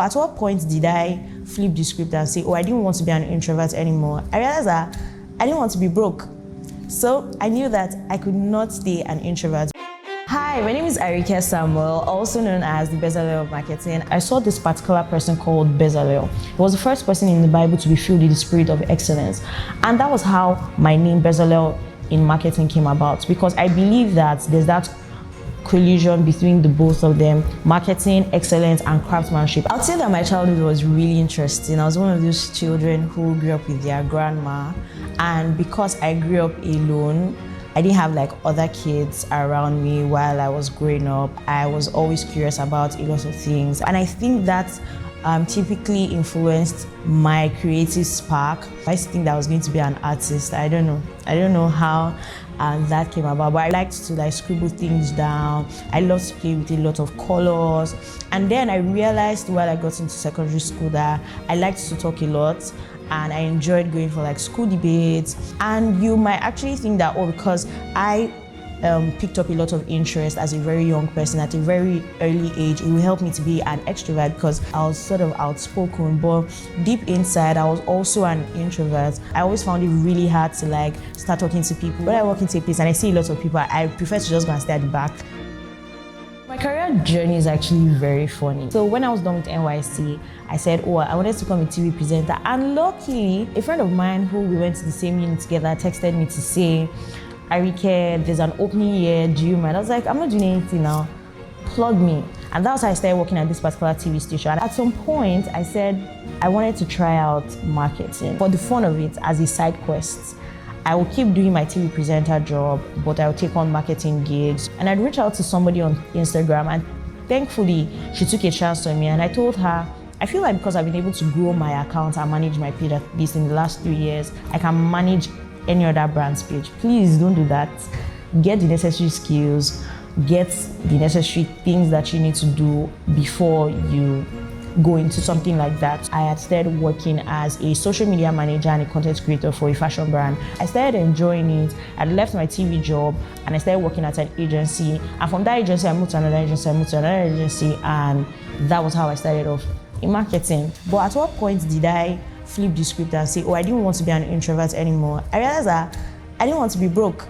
At what point did I flip the script and say, oh, I didn't want to be an introvert anymore? I realized that I didn't want to be broke. So I knew that I could not stay an introvert. Hi, my name is Arike Samuel, also known as the Bezalel of Marketing. I saw this particular person called Bezalel. He was the first person in the Bible to be filled with the spirit of excellence. And that was how my name Bezalel in marketing came about, because I believe that there's that collision between the both of them: marketing, excellence, and craftsmanship. I'd say that my childhood was really interesting. I was one of those children who grew up with their grandma, and because I grew up alone, I didn't have like other kids around me while I was growing up. I was always curious about a lot of things, and I think that typically influenced my creative spark. I used to think that I was going to be an artist. I don't know how that came about, but I liked to like scribble things down. I loved to play with a lot of colors. And then I realized while I got into secondary school that I liked to talk a lot, and I enjoyed going for like school debates. And you might actually think that, oh, because I picked up a lot of interest as a very young person at a very early age, it will help me to be an extrovert because I was sort of outspoken, but deep inside I was also an introvert. I always found it really hard to like start talking to people. When I walk into a place and I see a lot of people, I prefer to just go and stay at the back. My career journey is actually very funny. So when I was done with NYC, I said, oh, I wanted to become a TV presenter. And luckily, a friend of mine who we went to the same uni together texted me to say, Arike, there's an opening here, do you mind? I was like, I'm not doing anything now, plug me. And that was how I started working at this particular TV station. And at some point, I said I wanted to try out marketing for the fun of it as a side quest. I would keep doing my TV presenter job, but I would take on marketing gigs. And I'd reach out to somebody on Instagram, and thankfully, she took a chance on me. And I told her, I feel like because I've been able to grow my account and manage my page at least in the last 3 years, I can manage any other brand's page. Please don't do that. Get the necessary skills, get the necessary things that you need to do before you go into something like that. I had started working as a social media manager and a content creator for a fashion brand. I started enjoying it. I left my TV job and I started working at an agency. And from that agency, I moved to another agency, and that was how I started off in marketing. But at what point did I flip the script and say, oh, I didn't want to be an introvert anymore? I realized that I didn't want to be broke.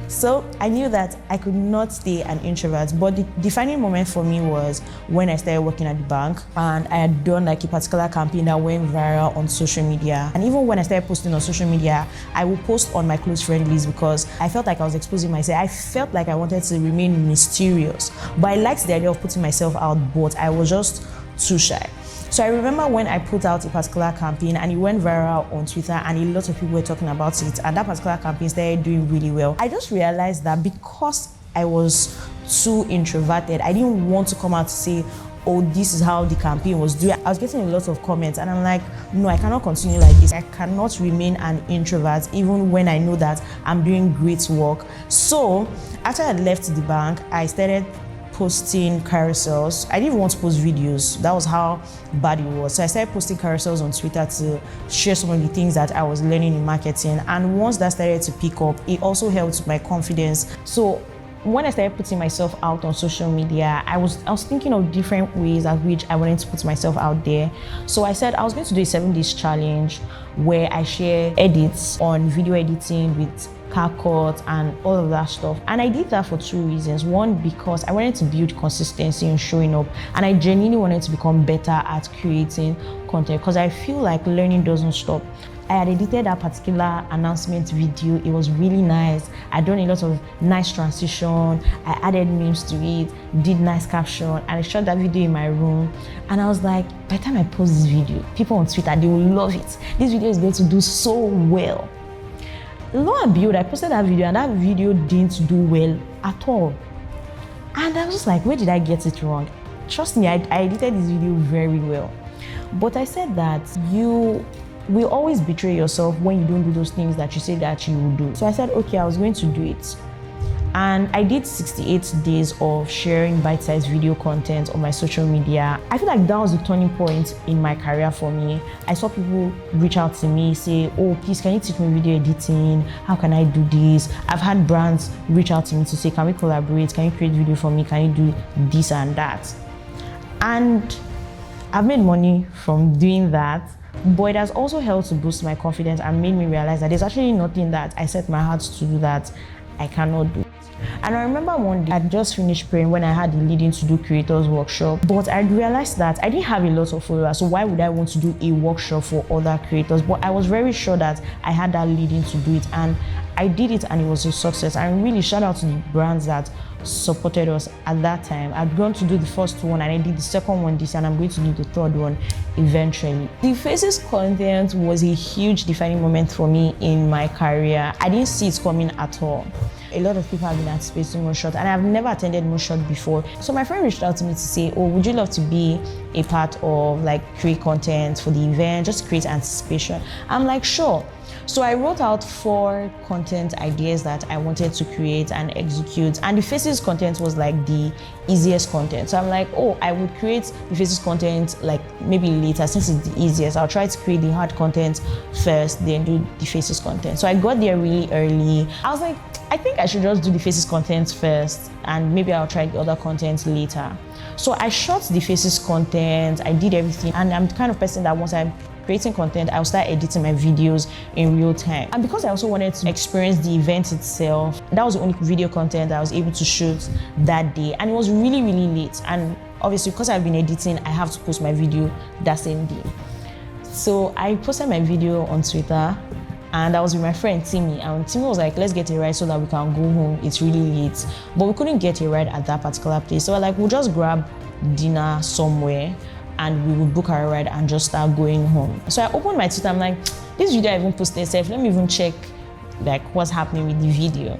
So I knew that I could not stay an introvert. But the defining moment for me was when I started working at the bank, and I had done like a particular campaign that went viral on social media. And even when I started posting on social media, I would post on my close friend list because I felt like I was exposing myself. I felt like I wanted to remain mysterious. But I liked the idea of putting myself out, but I was just too shy. So I remember when I put out a particular campaign and it went viral on Twitter and a lot of people were talking about it, and that particular campaign started doing really well. I just realized that because I was too introverted, I didn't want to come out to say, oh, this is how the campaign was doing. I was getting a lot of comments and I'm like, no, I cannot continue like this. I cannot remain an introvert even when I know that I'm doing great work. So after I left the bank, I started posting carousels. I didn't even want to post videos. That was how bad it was. So I started posting carousels on Twitter to share some of the things that I was learning in marketing. And once that started to pick up, it also helped my confidence. So when I started putting myself out on social media, I was thinking of different ways at which I wanted to put myself out there. So I said I was going to do a 7 days challenge where I share edits on video editing with CapCut and all of that stuff. And I did that for 2 reasons. One, because I wanted to build consistency in showing up, and I genuinely wanted to become better at creating content because I feel like learning doesn't stop. I had edited that particular announcement video. It was really nice. I'd done a lot of nice transition. I added memes to it, did nice caption, and I shot that video in my room. And I was like, by the time I post this video, people on Twitter, they will love it. This video is going to do so well. Lo and behold, I posted that video and that video didn't do well at all. And I was just like, where did I get it wrong? Trust me, I edited this video very well. But I said that you will always betray yourself when you don't do those things that you say that you will do. So I said, okay, I was going to do it. And I did 68 days of sharing bite-sized video content on my social media. I feel like that was the turning point in my career for me. I saw people reach out to me, say, oh, please, can you teach me video editing? How can I do this? I've had brands reach out to me to say, can we collaborate? Can you create video for me? Can you do this and that? And I've made money from doing that, but it has also helped to boost my confidence and made me realize that there's actually nothing that I set my heart to do that I cannot do. And I remember one day I just finished praying when I had the leading to do creators workshop, but I realized that I didn't have a lot of followers, so why would I want to do a workshop for other creators? But I was very sure that I had that leading to do it, and I did it, and it was a success. And really shout out to the brands that supported us at that time. I'd gone to do the first one and I did the second one this year, and I'm going to do the third one eventually. The Faces content was a huge defining moment for me in my career. I didn't see it coming at all. A lot of people have been anticipating Moonshot, and I've never attended Moonshot before. So my friend reached out to me to say, oh, would you love to be a part of create content for the event, just create anticipation? I'm like, sure. So I wrote out 4 content ideas that I wanted to create and execute, and the Faces content was the easiest content. So I'm like, oh, I would create the Faces content maybe later, since it's the easiest. I'll try to create the hard content first, then do the Faces content. So I got there really early. I was like, I think I should just do the Faces content first, and maybe I'll try the other content later. So I shot the Faces content, I did everything, and I'm the kind of person that once I'm creating content, I'll start editing my videos in real time. And because I also wanted to experience the event itself, that was the only video content I was able to shoot that day, and it was really, really late. And obviously, because I've been editing, I have to post my video that same day. So I posted my video on Twitter, and I was with my friend Timmy, and Timmy was like, let's get a ride so that we can go home, it's really late. But we couldn't get a ride at that particular place, so we're like, we'll just grab dinner somewhere and we would book our ride and just start going home. So I opened my Twitter, I'm like, this video I even posted itself, let me even check what's happening with the video.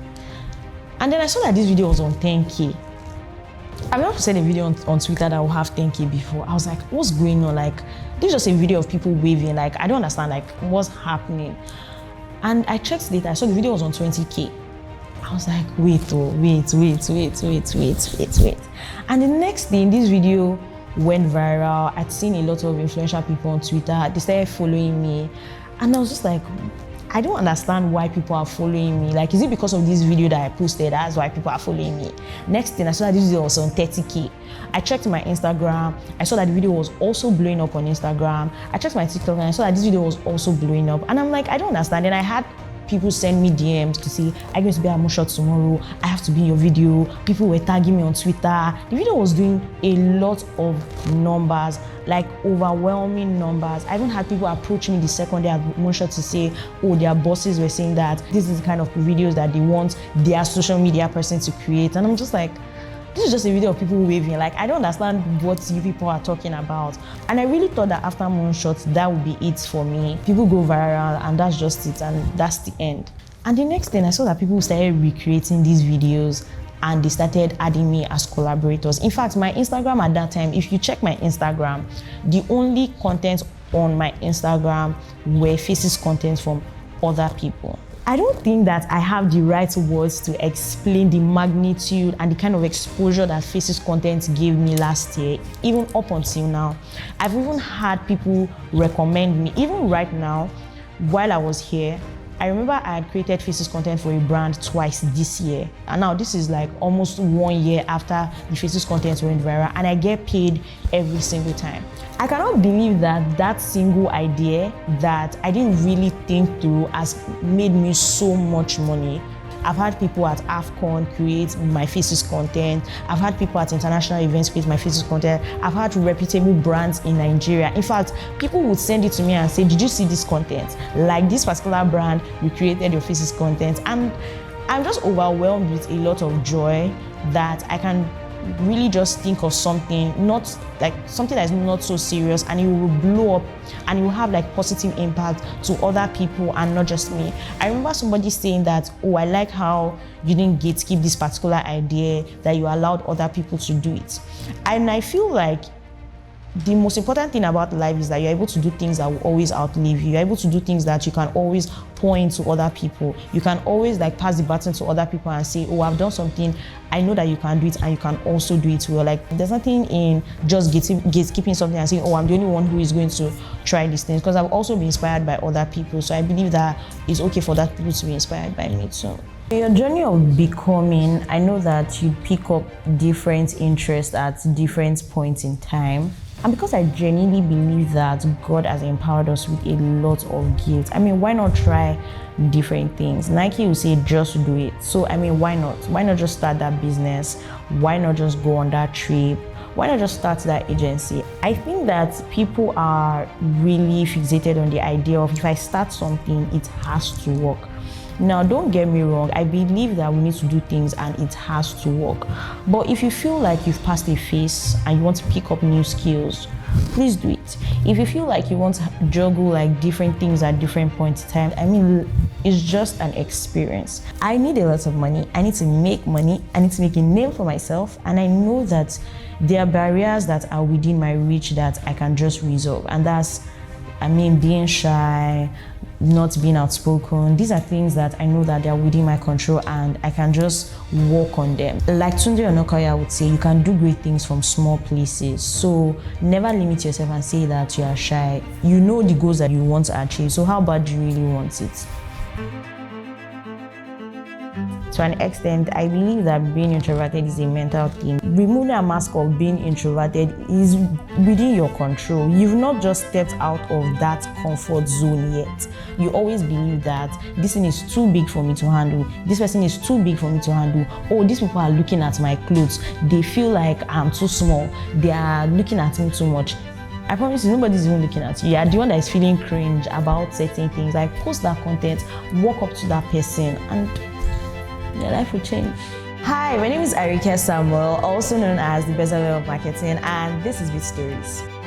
And then I saw that this video was on 10K. I've never posted a video on Twitter that will have 10K before. I was like, what's going on? This is just a video of people waving. I don't understand what's happening. And I checked later, I saw the video was on 20K. I was like, wait. And the next thing, this video went viral. I'd seen a lot of influential people on Twitter. They started following me. And I was just like, I don't understand why people are following me. Is it because of this video that I posted? That's why people are following me. Next thing, I saw that this video was on 30K. I checked my Instagram. I saw that the video was also blowing up on Instagram. I checked my TikTok and I saw that this video was also blowing up. And I'm like, I don't understand. And I had people send me DMs to say, I'm going to be at Moonshot tomorrow. I have to be in your video. People were tagging me on Twitter. The video was doing a lot of numbers, overwhelming numbers. I even had people approach me the second day at Moonshot to say, oh, their bosses were saying that this is the kind of videos that they want their social media person to create. And I'm just like, this is just a video of people waving. I don't understand what you people are talking about. And I really thought that after Moonshot, that would be it for me. People go viral and that's just it, and that's the end. And the next thing, I saw that people started recreating these videos and they started adding me as collaborators. In fact, my Instagram at that time, if you check my Instagram, the only content on my Instagram were Faces content from other people. I don't think that I have the right words to explain the magnitude and the kind of exposure that Faces content gave me last year, even up until now. I've even had people recommend me, even right now, while I was here. I remember I had created Faces content for a brand twice this year. And now this is almost 1 year after the Faces content went viral, and I get paid every single time. I cannot believe that single idea that I didn't really think through has made me so much money. I've had people at AFCON create my Faces content. I've had people at international events create my Faces content. I've had reputable brands in Nigeria. In fact, people would send it to me and say, did you see this content? This particular brand recreated your Faces content. And I'm just overwhelmed with a lot of joy that I can really just think of something, something that is not so serious, and it will blow up and it will have positive impact to other people and not just me. I remember somebody saying that, oh, I like how you didn't gatekeep this particular idea, that you allowed other people to do it. And I feel like the most important thing about life is that you're able to do things that will always outlive you. You're able to do things that you can always point to other people. You can always pass the baton to other people and say, oh, I've done something, I know that you can do it, and you can also do it well. There's nothing in just gatekeeping something and saying, oh, I'm the only one who is going to try these things, because I've also been inspired by other people. So I believe that it's okay for that people to be inspired by me too. In your journey of becoming, I know that you pick up different interests at different points in time. And because I genuinely believe that God has empowered us with a lot of gifts, I mean, why not try different things? Nike will say just do it. So, I mean, why not? Why not just start that business? Why not just go on that trip? Why not just start that agency? I think that people are really fixated on the idea of if I start something, it has to work. Now, don't get me wrong, I believe that we need to do things and it has to work. But if you feel like you've passed a phase and you want to pick up new skills, please do it. If you feel like you want to juggle like different things at different points in time, I mean, it's just an experience. I need a lot of money. I need to make money. I need to make a name for myself. And I know that there are barriers that are within my reach that I can just resolve. And that's, I mean, being shy, not being outspoken. These are things that I know that they are within my control and I can just work on them. Like Tunde Onakoya would say, you can do great things from small places. So never limit yourself and say that you are shy. You know the goals that you want to achieve. So how bad do you really want it? To an extent, I believe that being introverted is a mental thing. Removing a mask of being introverted is within your control. You've not just stepped out of that comfort zone yet. You always believe that this thing is too big for me to handle. This person is too big for me to handle. Oh, these people are looking at my clothes. They feel like I'm too small. They are looking at me too much. I promise you, nobody's even looking at you. You're the one that is feeling cringe about certain things. Like, post that content, walk up to that person, and your life will change. Hi, my name is Arike Samuel, also known as the Bezalel of Marketing, and this is Bitstories.